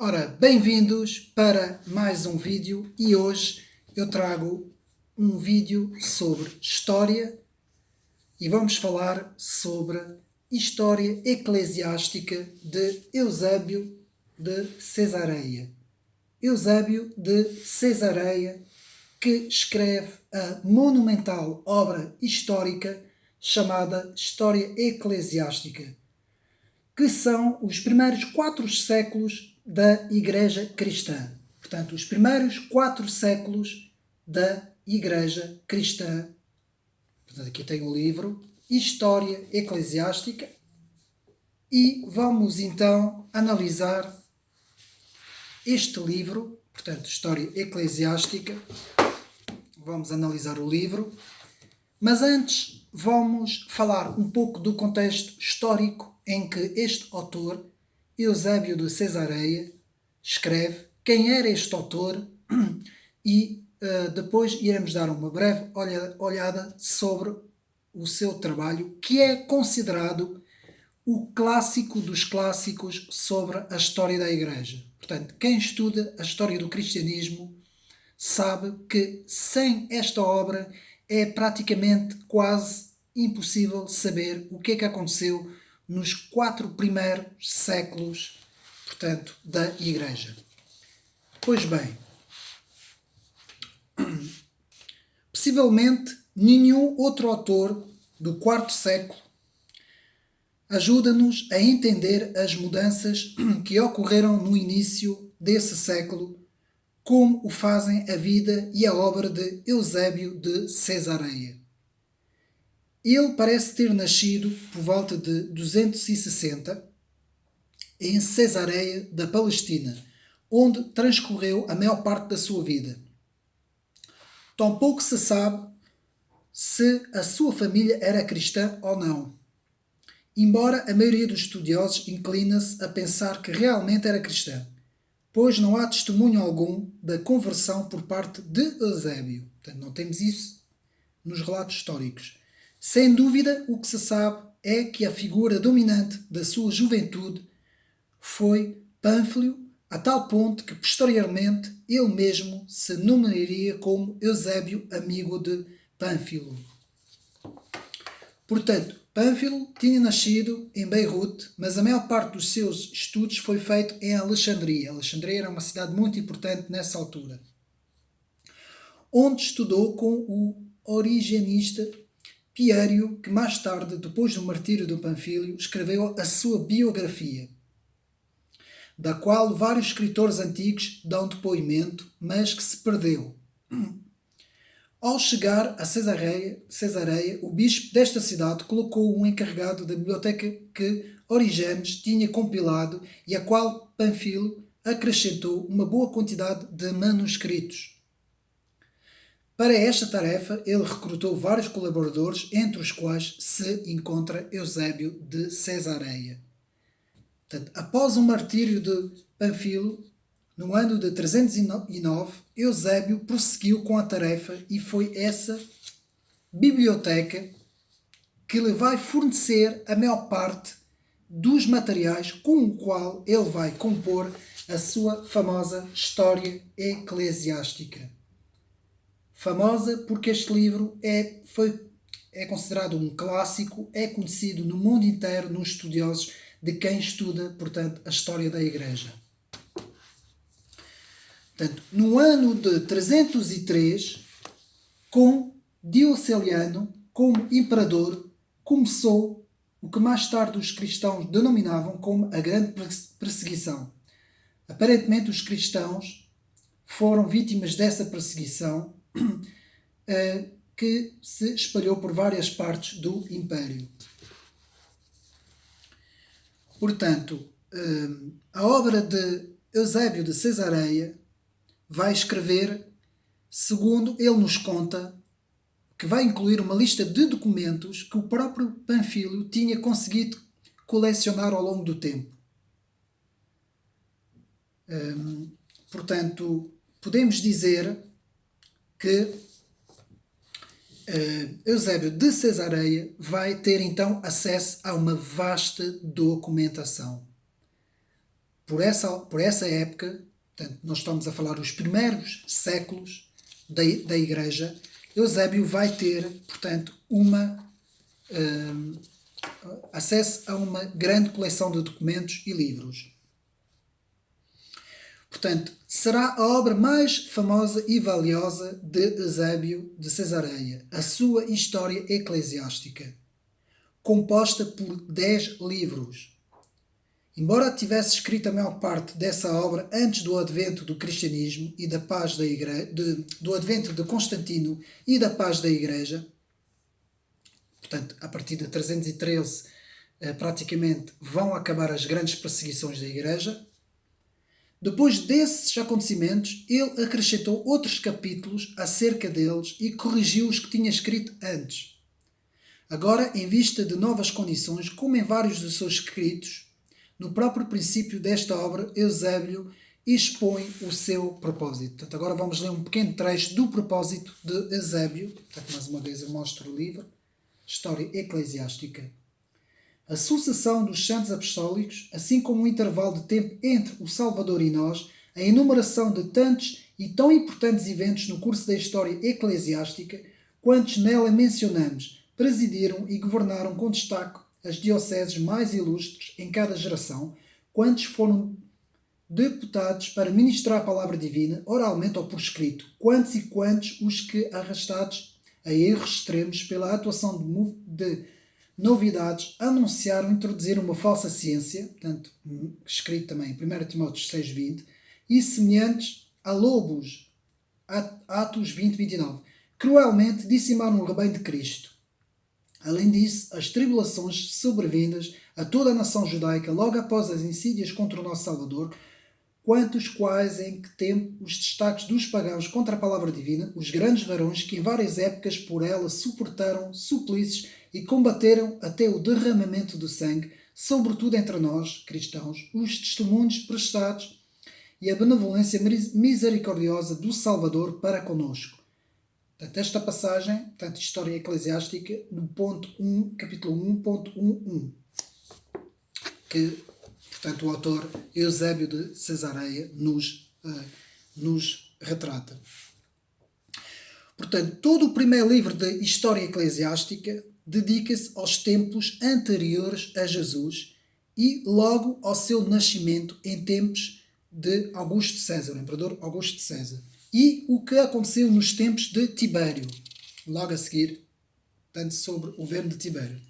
Ora, bem-vindos para mais um vídeo e hoje eu trago um vídeo sobre história e vamos falar sobre história eclesiástica de Eusébio de Cesareia. Eusébio de Cesareia, que escreve a monumental obra histórica chamada História Eclesiástica, que são os primeiros 4 séculos da Igreja Cristã. Portanto, os primeiros 4 séculos da Igreja Cristã. Portanto, aqui tem o livro História Eclesiástica e vamos então analisar este livro, portanto, História Eclesiástica. Vamos analisar o livro, mas antes vamos falar um pouco do contexto histórico em que este autor, Eusébio de Cesareia, escreve, quem era este autor e depois iremos dar uma breve olhada sobre o seu trabalho, que é considerado o clássico dos clássicos sobre a história da Igreja. Portanto, quem estuda a história do cristianismo sabe que sem esta obra é praticamente quase impossível saber o que é que aconteceu nos 4 primeiros séculos, portanto, da Igreja. Pois bem, possivelmente nenhum outro autor do 4º século ajuda-nos a entender as mudanças que ocorreram no início desse século, como o fazem a vida e a obra de Eusébio de Cesareia. Ele parece ter nascido por volta de 260 em Cesareia da Palestina, onde transcorreu a maior parte da sua vida. Tampouco se sabe se a sua família era cristã ou não, embora a maioria dos estudiosos inclina-se a pensar que realmente era cristã, pois não há testemunho algum da conversão por parte de Eusébio. Portanto, não temos isso nos relatos históricos. Sem dúvida, o que se sabe é que a figura dominante da sua juventude foi Pânfilo, a tal ponto que posteriormente ele mesmo se nomearia como Eusébio, amigo de Pânfilo. Portanto, Pânfilo tinha nascido em Beirute, mas a maior parte dos seus estudos foi feito em Alexandria. Alexandria era uma cidade muito importante nessa altura, onde estudou com o origenista Piério, que mais tarde, depois do martírio de Pânfilo, escreveu a sua biografia, da qual vários escritores antigos dão depoimento, mas que se perdeu. Ao chegar a Cesareia, o bispo desta cidade colocou um encarregado da biblioteca que Orígenes tinha compilado e a qual Pânfilo acrescentou uma boa quantidade de manuscritos. Para esta tarefa, ele recrutou vários colaboradores, entre os quais se encontra Eusébio de Cesareia. Portanto, após o martírio de Pânfilo, no ano de 309, Eusébio prosseguiu com a tarefa e foi essa biblioteca que lhe vai fornecer a maior parte dos materiais com o qual ele vai compor a sua famosa História Eclesiástica. Famosa porque este livro é considerado um clássico, é conhecido no mundo inteiro nos estudiosos de quem estuda, portanto, a história da Igreja. Portanto, no ano de 303, com Diocleciano como imperador, começou o que mais tarde os cristãos denominavam como a Grande Perseguição. Aparentemente, os cristãos foram vítimas dessa perseguição que se espalhou por várias partes do Império. Portanto, a obra de Eusébio de Cesareia vai escrever, segundo ele nos conta, que vai incluir uma lista de documentos que o próprio Pânfilo tinha conseguido colecionar ao longo do tempo. Portanto, podemos dizer que Eusébio de Cesareia vai ter então acesso a uma vasta documentação. por essa época, portanto, nós estamos a falar dos primeiros séculos da Igreja, Eusébio vai ter, portanto, acesso a uma grande coleção de documentos e livros. Portanto, será a obra mais famosa e valiosa de Eusébio de Cesareia, a sua História Eclesiástica, composta por 10 livros. Embora tivesse escrito a maior parte dessa obra antes do advento do cristianismo e da paz da Igreja, do advento de Constantino e da paz da Igreja, portanto, a partir de 313, praticamente vão acabar as grandes perseguições da Igreja. Depois desses acontecimentos, ele acrescentou outros capítulos acerca deles e corrigiu os que tinha escrito antes. Agora, em vista de novas condições, como em vários dos seus escritos, no próprio princípio desta obra, Eusébio expõe o seu propósito. Portanto, agora vamos ler um pequeno trecho do propósito de Eusébio. Portanto, mais uma vez eu mostro o livro, História Eclesiástica. A sucessão dos santos apostólicos, assim como o intervalo de tempo entre o Salvador e nós, a enumeração de tantos e tão importantes eventos no curso da história eclesiástica, quantos nela mencionamos, presidiram e governaram com destaque as dioceses mais ilustres em cada geração, quantos foram deputados para ministrar a palavra divina, oralmente ou por escrito, quantos e quantos os que, arrastados a erros extremos pela atuação de novidades, anunciaram introduzir uma falsa ciência, portanto, escrito também em 1 Timóteo 6,20, e semelhantes a lobos, Atos 20:29, cruelmente dizimaram o rebanho de Cristo. Além disso, as tribulações sobrevindas a toda a nação judaica logo após as insídias contra o nosso Salvador, quantos quais em que tempo os destaques dos pagãos contra a palavra divina, os grandes varões que em várias épocas por ela suportaram suplícios e combateram até o derramamento do sangue, sobretudo entre nós, cristãos, os testemunhos prestados e a benevolência misericordiosa do Salvador para conosco. Portanto, esta passagem, portanto, História Eclesiástica, no ponto 1, capítulo 1.11, que, portanto, o autor Eusébio de Cesareia nos retrata. Portanto, todo o primeiro livro de História Eclesiástica dedica-se aos tempos anteriores a Jesus e logo ao seu nascimento em tempos de Augusto César, o imperador Augusto César, e o que aconteceu nos tempos de Tibério, logo a seguir, tanto sobre o governo de Tibério.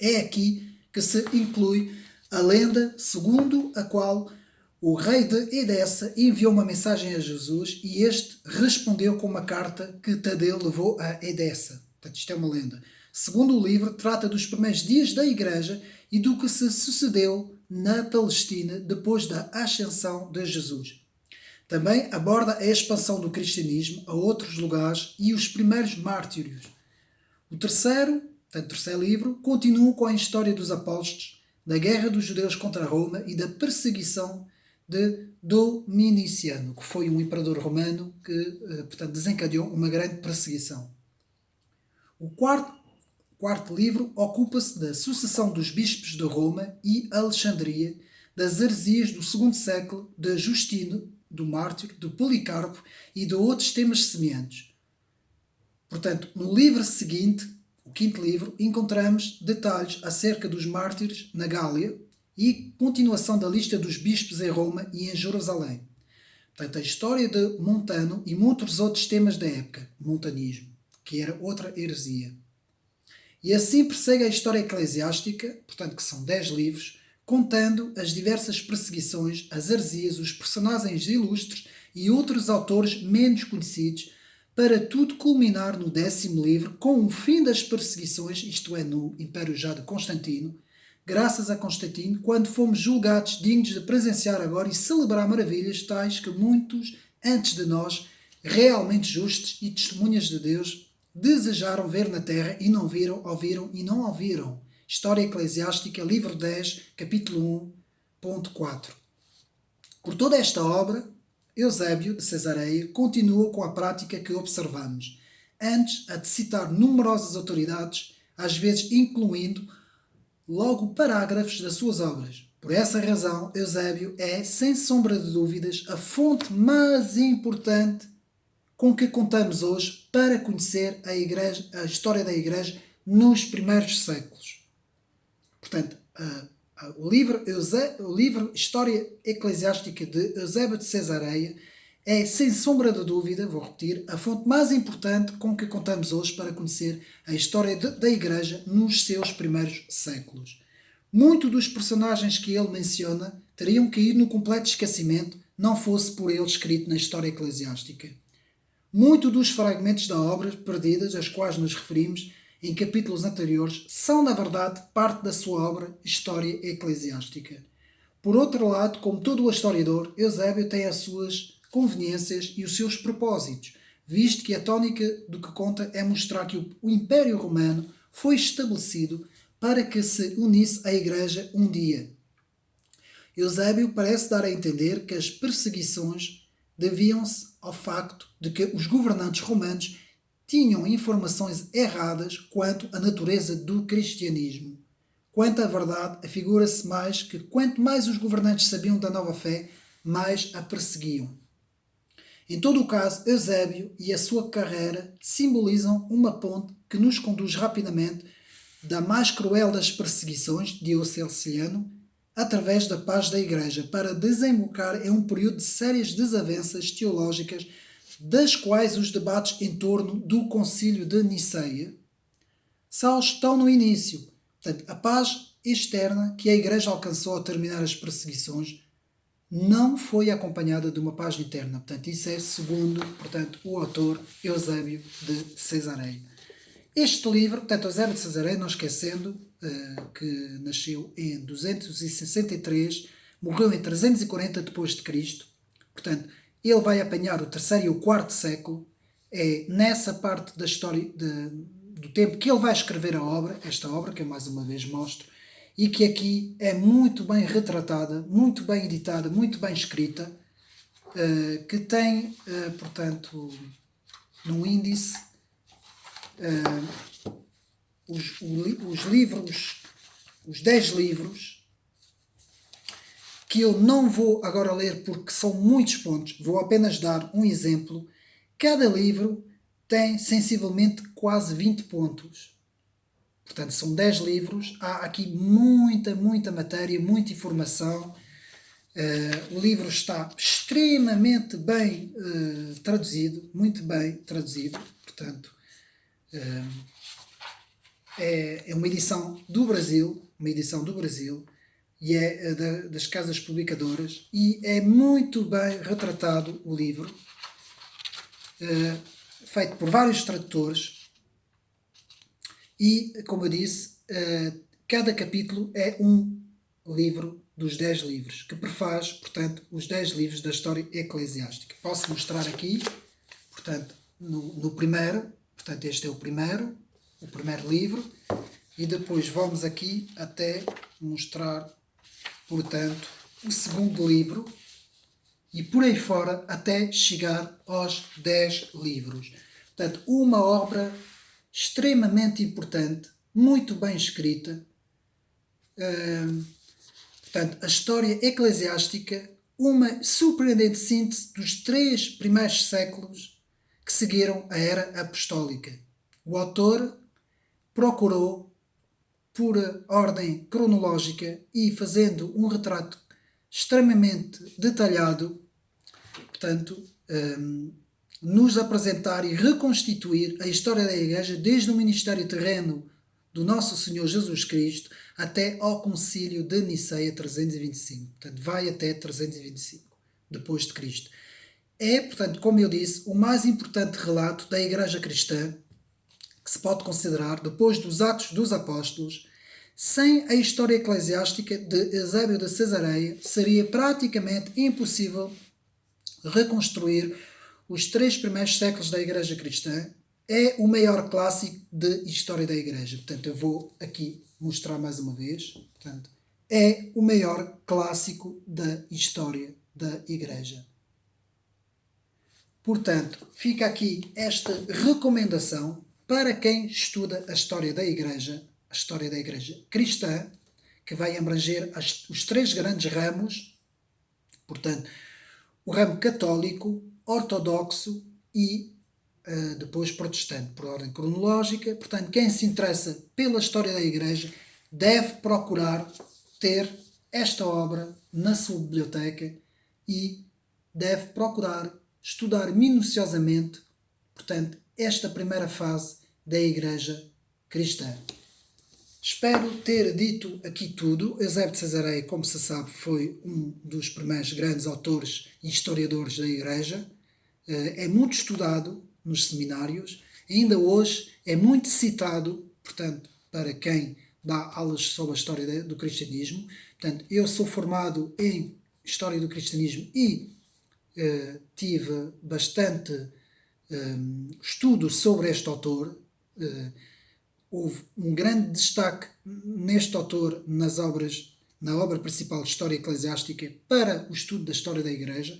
É aqui que se inclui a lenda segundo a qual o rei de Edessa enviou uma mensagem a Jesus e este respondeu com uma carta que Tadeu levou a Edessa. Portanto, isto é uma lenda. Segundo o livro, trata dos primeiros dias da Igreja e do que se sucedeu na Palestina depois da ascensão de Jesus. Também aborda a expansão do cristianismo a outros lugares e os primeiros mártires. O terceiro livro, continua com a história dos apóstolos, da guerra dos judeus contra Roma e da perseguição de Dominiciano, que foi um imperador romano que, portanto, desencadeou uma grande perseguição. O quarto livro ocupa-se da sucessão dos bispos de Roma e Alexandria, das heresias do segundo século, de Justino, do Mártir, do Policarpo e de outros temas semelhantes. Portanto, no livro seguinte, o quinto livro, encontramos detalhes acerca dos mártires na Gália e continuação da lista dos bispos em Roma e em Jerusalém. Portanto, a história de Montano e muitos outros temas da época, montanismo, que era outra heresia. E assim persegue a história eclesiástica, portanto, que são 10 livros, contando as diversas perseguições, as heresias, os personagens ilustres e outros autores menos conhecidos, para tudo culminar no 10º livro com o fim das perseguições, isto é, no Império já de Constantino, graças a Constantino, quando fomos julgados dignos de presenciar agora e celebrar maravilhas tais que muitos antes de nós, realmente justos e testemunhas de Deus, desejaram ver na terra e não viram, ouviram e não ouviram. História Eclesiástica, livro 10, capítulo 1.4. Por toda esta obra, Eusébio de Cesareia continua com a prática que observamos, antes a de citar numerosas autoridades, às vezes incluindo logo parágrafos das suas obras. Por essa razão, Eusébio é, sem sombra de dúvidas, a fonte mais importante com que contamos hoje para conhecer a história da Igreja nos primeiros séculos. Portanto, o livro História Eclesiástica de Eusébio de Cesareia é, sem sombra de dúvida, vou repetir, a fonte mais importante com que contamos hoje para conhecer a história da Igreja nos seus primeiros séculos. Muitos dos personagens que ele menciona teriam caído no completo esquecimento, não fosse por ele escrito na História Eclesiástica. Muitos dos fragmentos da obra perdidas, aos quais nos referimos em capítulos anteriores, são, na verdade, parte da sua obra História Eclesiástica. Por outro lado, como todo o historiador, Eusébio tem as suas conveniências e os seus propósitos, visto que a tónica do que conta é mostrar que o Império Romano foi estabelecido para que se unisse à Igreja um dia. Eusébio parece dar a entender que as perseguições deviam-se ao facto de que os governantes romanos tinham informações erradas quanto à natureza do cristianismo. Quanto à verdade, afigura-se mais que quanto mais os governantes sabiam da nova fé, mais a perseguiam. Em todo o caso, Eusébio e a sua carreira simbolizam uma ponte que nos conduz rapidamente da mais cruel das perseguições, Diocleciano, através da paz da Igreja, para desembocar em um período de sérias desavenças teológicas, das quais os debates em torno do Concílio de Niceia só estão no início. Portanto, a paz externa que a Igreja alcançou ao terminar as perseguições não foi acompanhada de uma paz interna. Portanto, isso é segundo, o autor Eusébio de Cesareia. Este livro, portanto, Eusébio de Cesareia, não esquecendo que nasceu em 263, morreu em 340 d.C., portanto, ele vai apanhar o terceiro e o quarto século, é nessa parte da história do tempo que ele vai escrever esta obra, que eu mais uma vez mostro, e que aqui é muito bem retratada, muito bem editada, muito bem escrita, que tem, portanto, no índice, os livros, os 10 livros, que eu não vou agora ler porque são muitos pontos, vou apenas dar um exemplo. Cada livro tem sensivelmente quase 20 pontos. Portanto, são 10 livros, há aqui muita matéria, muita informação. O livro está extremamente bem traduzido, muito bem traduzido, portanto, é uma edição do Brasil, e é das casas publicadoras, e é muito bem retratado o livro, feito por vários tradutores, e, como eu disse, cada capítulo é um livro dos 10 livros, que prefaz, portanto, os 10 livros da história eclesiástica. Posso mostrar aqui, portanto, no primeiro, portanto, este é o primeiro livro, e depois vamos aqui até mostrar, portanto, o segundo livro, e por aí fora até chegar aos 10 livros. Portanto, uma obra extremamente importante, muito bem escrita. Portanto, a história eclesiástica, uma surpreendente síntese dos 3 primeiros séculos que seguiram a era apostólica. O autor procurou, por ordem cronológica e fazendo um retrato extremamente detalhado, portanto, nos apresentar e reconstituir a história da Igreja desde o ministério terreno do nosso Senhor Jesus Cristo até ao Concílio de Niceia 325. Portanto, vai até 325, depois de Cristo. É, portanto, como eu disse, o mais importante relato da Igreja cristã que se pode considerar depois dos Atos dos Apóstolos. Sem a história eclesiástica de Eusébio de Cesareia, seria praticamente impossível reconstruir os 3 primeiros séculos da Igreja cristã. É o maior clássico de história da Igreja. Portanto, eu vou aqui mostrar mais uma vez. Portanto, é o maior clássico da história da Igreja. Portanto, fica aqui esta recomendação para quem estuda a história da Igreja cristã, que vai abranger os três grandes ramos, portanto, o ramo católico, ortodoxo e depois protestante, por ordem cronológica. Portanto, quem se interessa pela história da Igreja deve procurar ter esta obra na sua biblioteca e deve procurar estudar minuciosamente, portanto, esta primeira fase da Igreja cristã. Espero ter dito aqui tudo. Eusébio de Cesareia, como se sabe, foi um dos primeiros grandes autores e historiadores da Igreja. É muito estudado nos seminários. Ainda hoje é muito citado, portanto, para quem dá aulas sobre a história do cristianismo. Portanto, eu sou formado em História do Cristianismo e tive bastante estudo sobre este autor. Houve um grande destaque neste autor na obra principal de História Eclesiástica para o estudo da história da Igreja,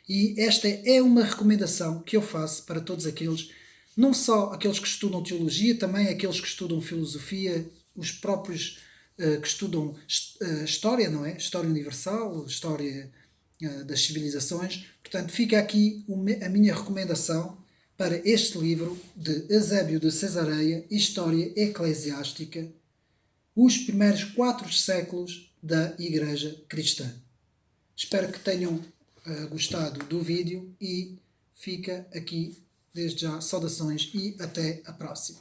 e esta é uma recomendação que eu faço para todos aqueles, não só aqueles que estudam teologia, também aqueles que estudam filosofia, os próprios que estudam história, não é? História universal, história das civilizações. Portanto, fica aqui a minha recomendação para este livro de Eusébio de Cesareia, História Eclesiástica, os primeiros 4 séculos da Igreja Cristã. Espero que tenham gostado do vídeo e fica aqui desde já saudações e até a próxima.